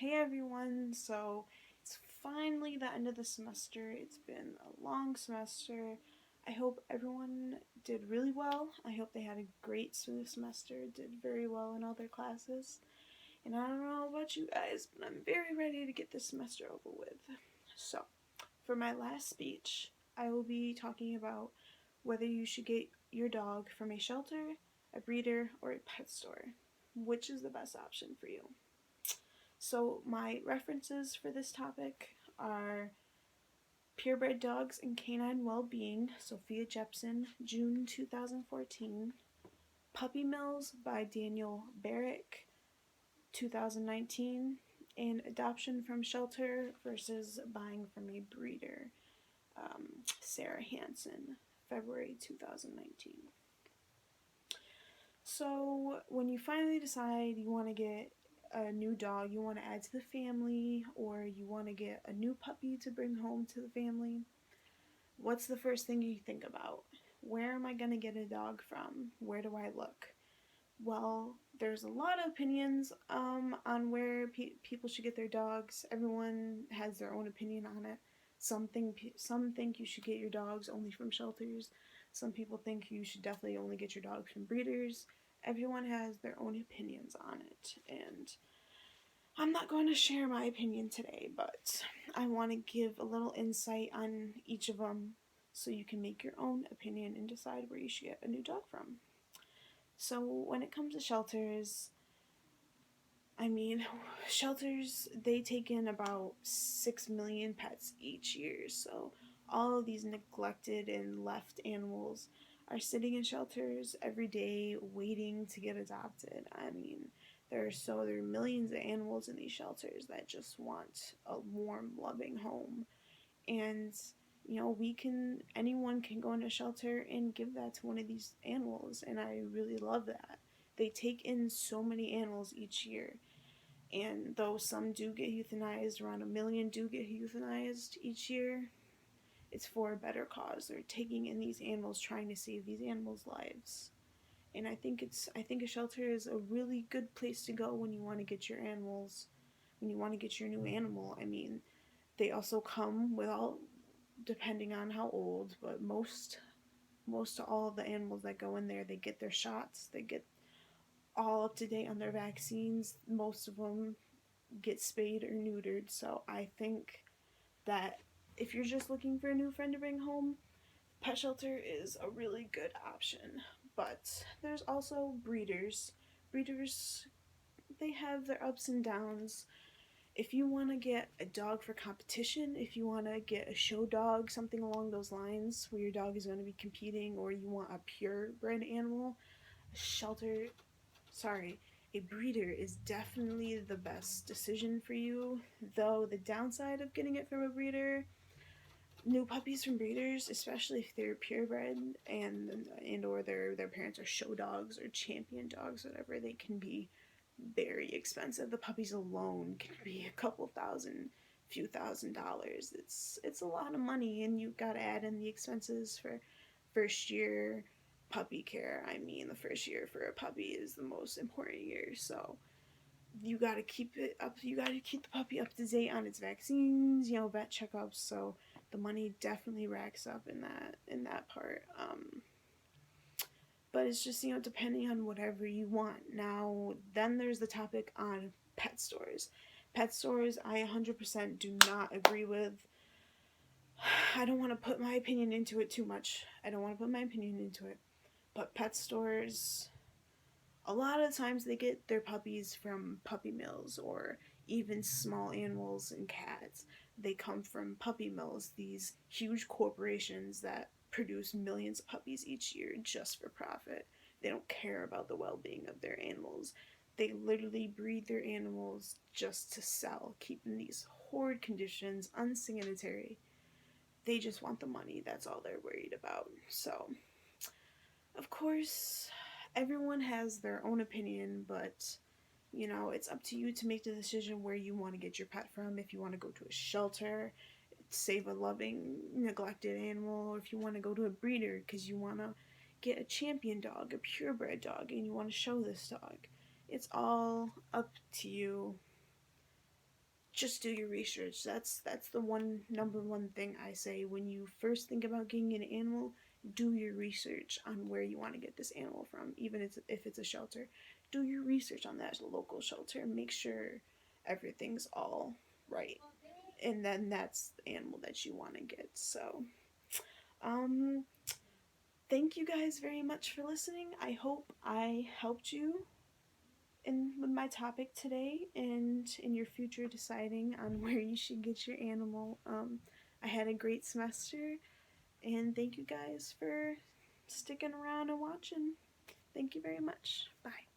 Hey everyone, so it's finally the end of the semester. It's been a long semester. I hope everyone did really well. I hope they had a great semester, did very well in all their classes. And I don't know about you guys, but I'm very ready to get this semester over with. So, for my last speech, I will be talking about whether you should get your dog from a shelter, a breeder, or a pet store. Which is the best option for you? So, my references for this topic are Purebred Dogs and Canine Well-Being, Sophia Jepson, June 2014. Puppy Mills by Daniel Barrick, 2019. And Adoption from Shelter versus Buying from a Breeder, Sarah Hansen, February 2019. So, when you finally decide you want to get a new dog you want to add to the family, or you want to get a new puppy to bring home to the family, what's the first thing you think about? Where am I going to get a dog from? Where do I look? Well, there's a lot of opinions on where people should get their dogs. Everyone has their own opinion on it. Some think you should get your dogs only from shelters. Some people think you should definitely only get your dogs from breeders. Everyone has their own opinions on it, and I'm not going to share my opinion today, but I want to give a little insight on each of them so you can make your own opinion and decide where you should get a new dog from. So, when it comes to shelters, shelters, they take in about 6 million pets each year. So, all of these neglected and left animals are sitting in shelters every day waiting to get adopted. There are millions of animals in these shelters that just want a warm, loving home. And anyone can go into a shelter and give that to one of these animals, and I really love that. They take in so many animals each year, and though some do get euthanized, around 1 million do get euthanized each year, it's for a better cause. They're taking in these animals, trying to save these animals' lives. And I think a shelter is a really good place to go when you want to get your animals, when you want to get your new animal. They also come with all, depending on how old, but most of all of the animals that go in there, they get their shots. They get all up to date on their vaccines. Most of them get spayed or neutered. So I think that if you're just looking for a new friend to bring home, pet shelter is a really good option. But there's also breeders. Breeders, they have their ups and downs. If you want to get a dog for competition, if you want to get a show dog, something along those lines, where your dog is going to be competing, or you want a purebred animal, a shelter, sorry, a breeder is definitely the best decision for you. Though the downside of getting it from a breeder, new puppies from breeders, especially if they're purebred and or their parents are show dogs or champion dogs, whatever, they can be very expensive. The puppies alone can be a couple thousand, few $1,000s. It's a lot of money, and you've got to add in the expenses for first year puppy care. The first year for a puppy is the most important year, so you got to keep it up. You got to keep the puppy up to date on its vaccines, vet checkups. So the money definitely racks up in that part. But it's just, depending on whatever you want. Now, then there's the topic on pet stores. Pet stores, I 100% do not agree with. I don't want to put my opinion into it too much. But pet stores, a lot of times they get their puppies from puppy mills, or even small animals and cats. They come from puppy mills, these huge corporations that produce millions of puppies each year just for profit. They don't care about the well-being of their animals. They literally breed their animals just to sell, keep in these horrid conditions, unsanitary. They just want the money. That's all they're worried about. So, of course, everyone has their own opinion, but it's up to you to make the decision where you want to get your pet from. If you want to go to a shelter, save a loving, neglected animal, or if you want to go to a breeder because you want to get a champion dog, a purebred dog, and you want to show this dog. It's all up to you. just do your research. That's the number one thing I say when you first think about getting an animal. Do your research on where you want to get this animal from, even if it's a shelter. Do your research on that local shelter. Make sure everything's all right, and then that's the animal that you want to get. So, um, thank you guys very much for listening. I hope I helped you in with my topic today and in your future deciding on where you should get your animal. I had a great semester, and thank you guys for sticking around and watching. Thank you very much. Bye.